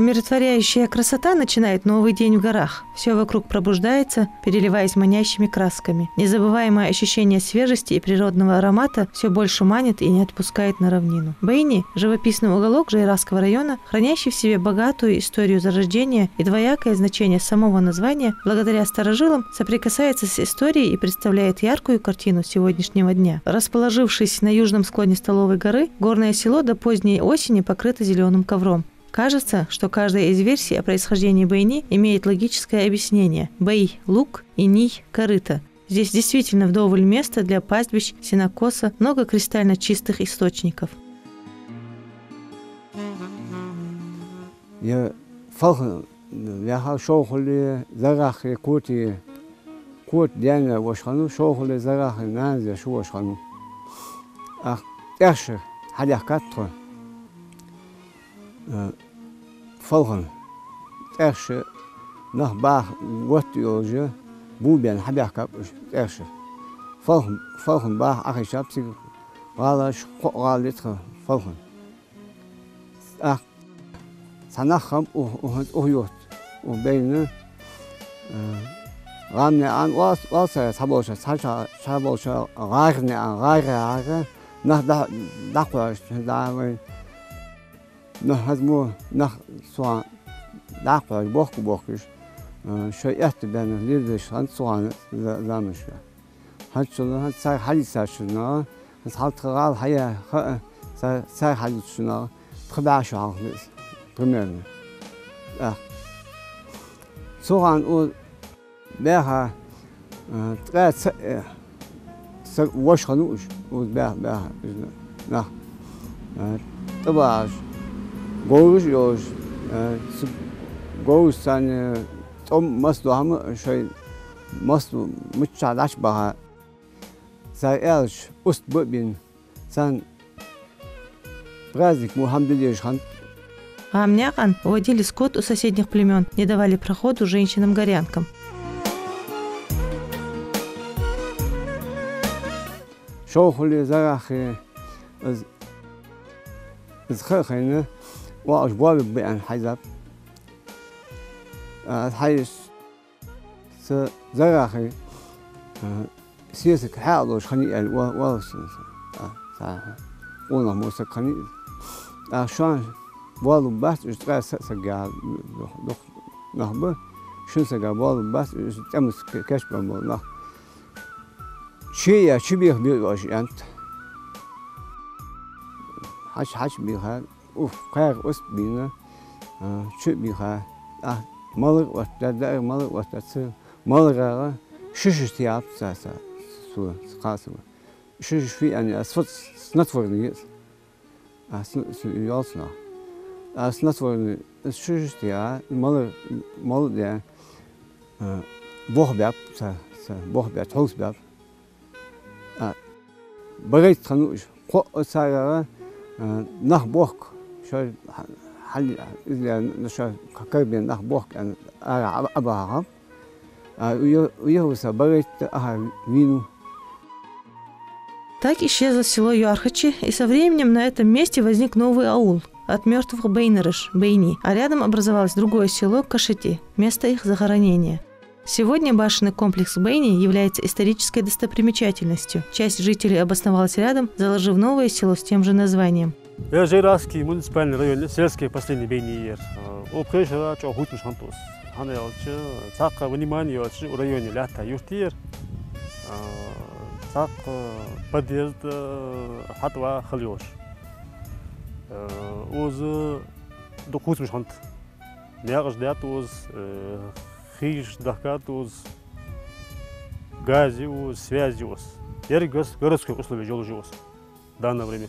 Умиротворяющая красота начинает новый день в горах. Все вокруг пробуждается, переливаясь манящими красками. Незабываемое ощущение свежести и природного аромата все больше манит и не отпускает на равнину. Бейни – живописный уголок Жайрасского района, хранящий в себе богатую историю зарождения и двоякое значение самого названия, благодаря старожилам соприкасается с историей и представляет яркую картину сегодняшнего дня. Расположившись на южном склоне Столовой горы, горное село до поздней осени покрыто зеленым ковром. Кажется, что каждая из версий о происхождении Бейни имеет логическое объяснение. Бей – луг и Ний – корыто. Здесь действительно вдоволь места для пастбищ, сенокоса, много кристально чистых источников. Volgen. Erste nach Bach wordt je boeben habakap erste. Volgen Bach achishap sig wala shqalit volgen. Ach sanacham uyot u beyne ramne an was sabosha sabosha ragne nach da nach hazmo nach so daqwa bokhis shoyat ben lidish han soğan zamış. Hatçılı hat say halisashna hatral haya say halisashna tıbaş ağız primerne. Soğan o beha tret waşhanuş o beha nah tıbaş Goğuş goğuş sen tom mastu ham şey mastu mutçalaş baha say elş ust bin sen праздник Мухаммедиш хан. Амняхан водили скот у соседних племен, не давали проходу женщинам-горянкам. Шоухли зарахи из хахайна وأجواب بأن حزب حيث زرعي سياسة حاضر خني الوارث ونا موسى خني عشان والو بس اشتغل سجال نهبه شو سجال والو بس تمس كشف بالله شيء بيخبر أنت حش بيها خير أست بينا شو بيها مالك وتدار مالك وتتصل مالك شش تياب ساسا سو قاسم شش في يعني أصفت سنتورني يالسنا سنتورني شش تياب مالك ده بوه بياب تحوس بياب بغيت خنوش قو سايرة نخ بوك شو حل إذا نشا كربين نخ بوك أن أباهم ويهوسا بغيت вину. Так исчезло село Юархачи, и со временем на этом месте возник новый аул от мертвых Бейнерыш, Бейни, а рядом образовалось другое село Кашити, место их захоронения. Сегодня башенный комплекс Бейни является исторической достопримечательностью. Часть жителей обосновалась рядом, заложив новое село с тем же названием. Я Жайрасский муниципальный район, сельский последний Бейни. Опрежа чохут мшантус. Хана ялчы, цака внимание ялчы в районе лята юртир. Цак подъезд хатва хальёш. Оз дохут мшант. Мягаш дят оз хиш дахкат оз гази оз связи оз. Городские условия жолжи оз в данное время.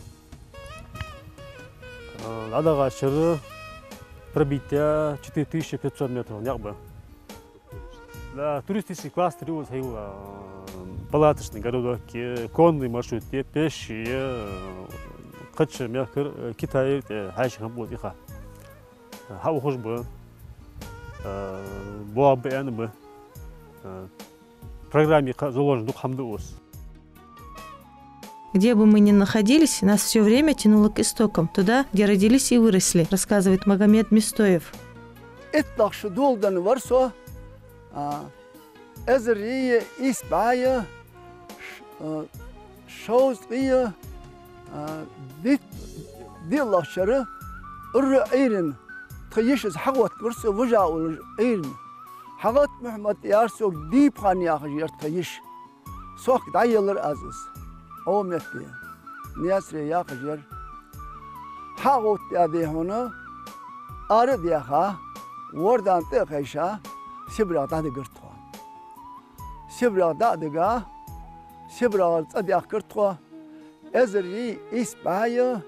Надо ширы пробития 4500 метров някба. Да, туристический кластер оз палаточный городок, конный маршрут, пешие, кача мягкер, Китай, хайши хамбуд иха. Хау хош бы, буаб бы, программе заложен дух хамдуос. Где бы мы ни находились, нас все время тянуло к истокам, туда, где родились и выросли, рассказывает Магомед Мистоев. إطلق شدول دن ورسو أزرية إسباية شوزقية دي الله شرة الرئيرن تخيش حقوت ورسو وجاء الرئيرن حقوت محمد يارسو ديب خان ياخجير تخيش سوق دايلر أزز أو متي نياسري ياخجير حقوت يادي هنا أرد ياخا وردان تخيشا سبرا دادي قرطوا سبرا دادقا سبرا تصديق قرطوا أزري إسباية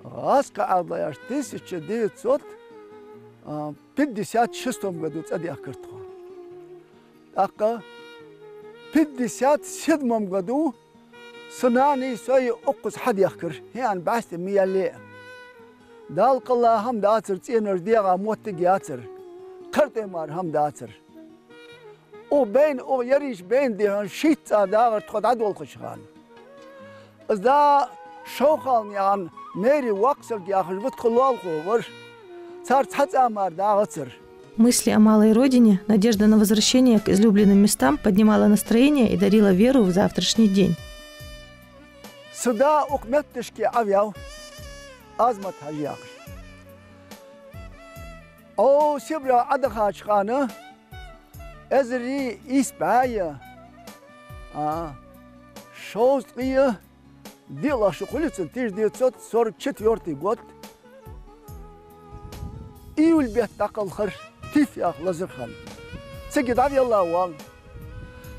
غاسقا عضلاش تيسيش ديت صوت 56 году تصديق قرطوا أقا 57 году سناني سوي أقص حد يخكر هي أن بعث 100 ليه دالق الله هم داتر تينر ديغا موتق ياتر قرطي مار هم داتر او بين او يريش بين ديهن شيتا داغر تخد عدول خشخان ازدا شوخان يعني ميري وقسل ياخر بتخلال خوغر цар цацамар дагыцыр. Мысли о малой родине, надежда на возвращение к излюбленным местам поднимала настроение и дарила веру в завтрашний день. Сюда укметтишки авяв азмат хажиякр. О сибра адахачхана эзри испая шоустия дела шукулицын 1944 год июль бет такалхыр тиф яхлазырхан. Цеги давьялла вал.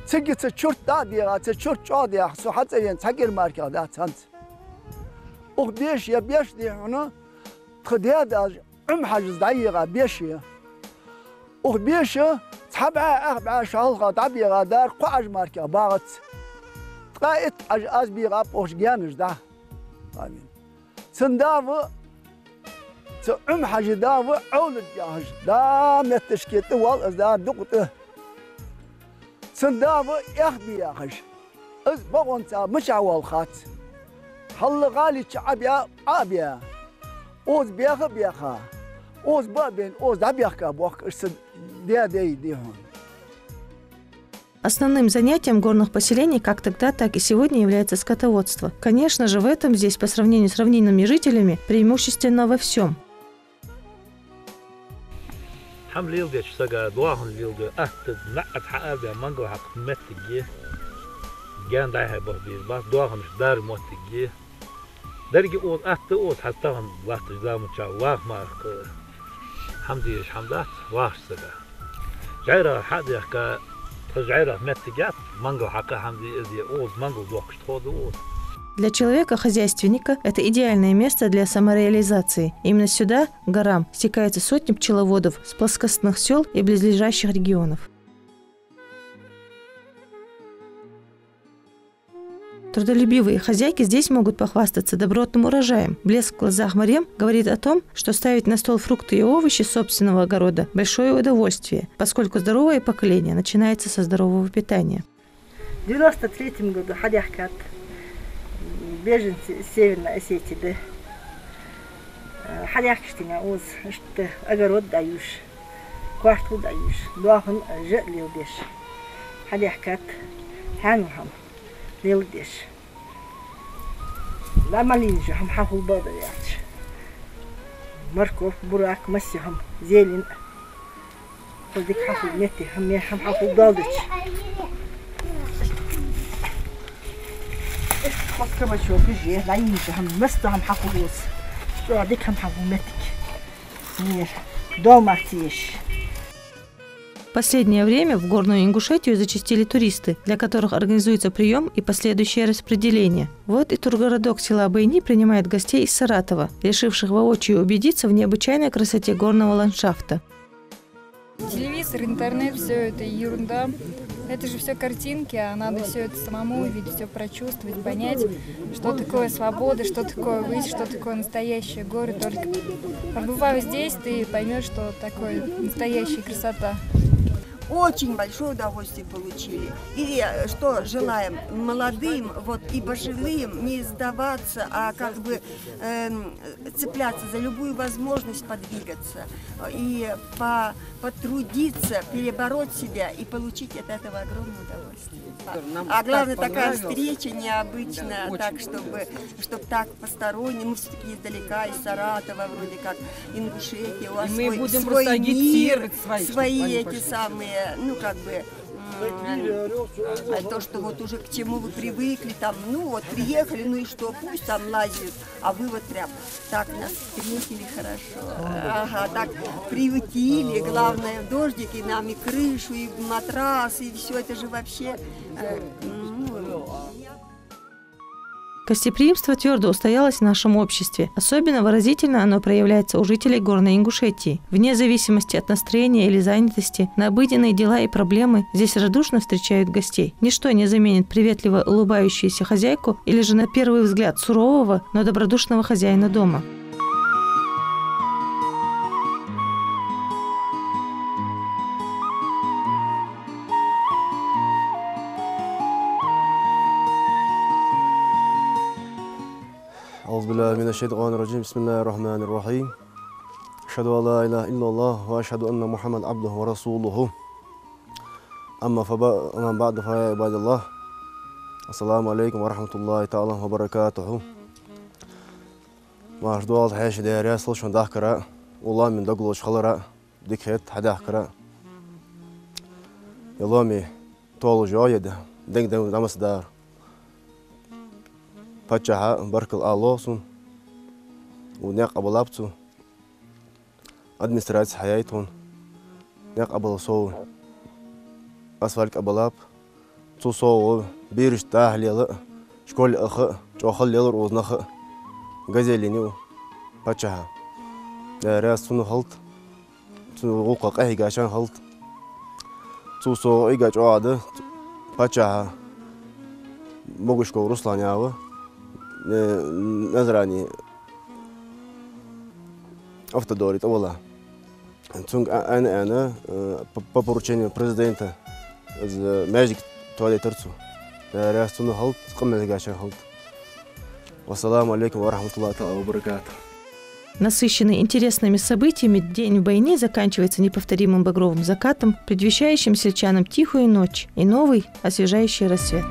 Цеги цечурт да дига цечурт чо дига сухатсен цагир марка да цанц. Ох беш я беш дихна خديا دا حاجز دايغا بيشي ох بيشي تبع أخبع شالغا دبيغا دار قاج ماركا باغت تقايت أز بيغا بوش جانش دا آمين سنداو حاج داو أولد جاهج دا متشكيت وال از دا دقته سنداو يخبي ياخش از بغونتا مشعوال خات حل غالي شعبيا عابيا اوز بيخا اوز بابين اوز دبيخا بوخ ديهون. Основным занятием горных поселений как тогда, так и сегодня является скотоводство. Конечно же, в этом здесь, по сравнению с равнинными жителями, преимущественно во всем. درجة أوز أت أوز حتىهم وقت جلام تشاو واق مارك حمديش حمدات واق سجا جيرة حد يحكى تجيرة متجات مانجو حكى حمدي إزي أوز مانجو دوقش تخود أوز. Для человека-хозяйственника это идеальное место для самореализации. Именно сюда, к горам, стекаются сотни пчеловодов с плоскостных сел и близлежащих регионов. Трудолюбивые хозяйки здесь могут похвастаться добротным урожаем. Блеск в глазах Марем говорит о том, что ставить на стол фрукты и овощи собственного огорода – большое удовольствие, поскольку здоровое поколение начинается со здорового питания. В 1993 году Хадяхкат, беженцы из Северной Осетии, Хадяхкштиня уз, что огород даешь, кварту даешь, дуахан жерлил беш. Хадяхкат, хангхам. ليلدش لا مالينجو هم حافظ بابا يعطش مركوف براك مسيهم زيلين خذيك حافظ نتي هم حافظ دادش خذ كما شو بيجي لا ينجو هم مستو هم حافظوس شو هذيك هم حافظ نتك نير دوماتيش. В последнее время в Горную Ингушетию зачастили туристы, для которых организуется прием и последующее распределение. Вот и тургородок села Байни принимает гостей из Саратова, решивших воочию убедиться в необычайной красоте горного ландшафта. Телевизор, интернет, все это ерунда. Это же все картинки, а надо все это самому увидеть, все прочувствовать, понять, что такое свобода, что такое высь, что такое настоящие горы. Только побывав здесь, ты поймешь, что такое настоящая красота. очень большое удовольствие получили. И что желаем молодым, вот и пожилым не сдаваться, а как бы цепляться за любую возможность подвигаться и потрудиться, перебороть себя и получить от этого огромное удовольствие. А главное, такая встреча необычная, так, чтобы так посторонне, мы все-таки издалека, из Саратова, вроде как, Ингушетия, у вас свой мир, свои эти самые, ну, как бы, то, что вот уже к чему вы привыкли, там, ну, вот, приехали, ну и что, пусть там лазят, а вы вот прям так нас встретили хорошо, ага, так приютили, главное, дождик, и нам и крышу, и матрас, и все это же вообще, Гостеприимство твердо устоялось в нашем обществе. Особенно выразительно оно проявляется у жителей Горной Ингушетии. Вне зависимости от настроения или занятости, на обыденные дела и проблемы здесь радушно встречают гостей. Ничто не заменит приветливо улыбающуюся хозяйку или же на первый взгляд сурового, но добродушного хозяина дома. أعوذ بالله من الشيطان الرجيم بسم الله الرحمن الرحيم أشهد أن لا إله إلا الله وأشهد أن محمد عبده ورسوله أما بعد فيا عباد الله السلام عليكم ورحمة الله تعالى وبركاته ما أجدوال حيش دياريا سلشون داكرا والله من دقلوش خلرا ديكهت حداكرا يلومي طول جايد دنگ دمس دار Пачаха баркал алосун, уняк абалапцу, администрация хаяйтун, няк абаласоу, асфальт абалап, цусоу, бириш тахлела, школь аха, чохал лелер узнаха, газелиню, пачаха. Ряс суну халт, цуука кахигашан халт, цусоу игач оады, пачаха, могушко русланява. Назрани автодорит, овала. Цунг ана по поручению президента из Magic туалет Турцу. Рястуну халт, скамный гашан халт. Вассаламу алейкум ва рахматуллахи ва баракатух. Насыщенный интересными событиями день в Байне заканчивается неповторимым багровым закатом, предвещающим сельчанам тихую ночь и новый освежающий рассвет.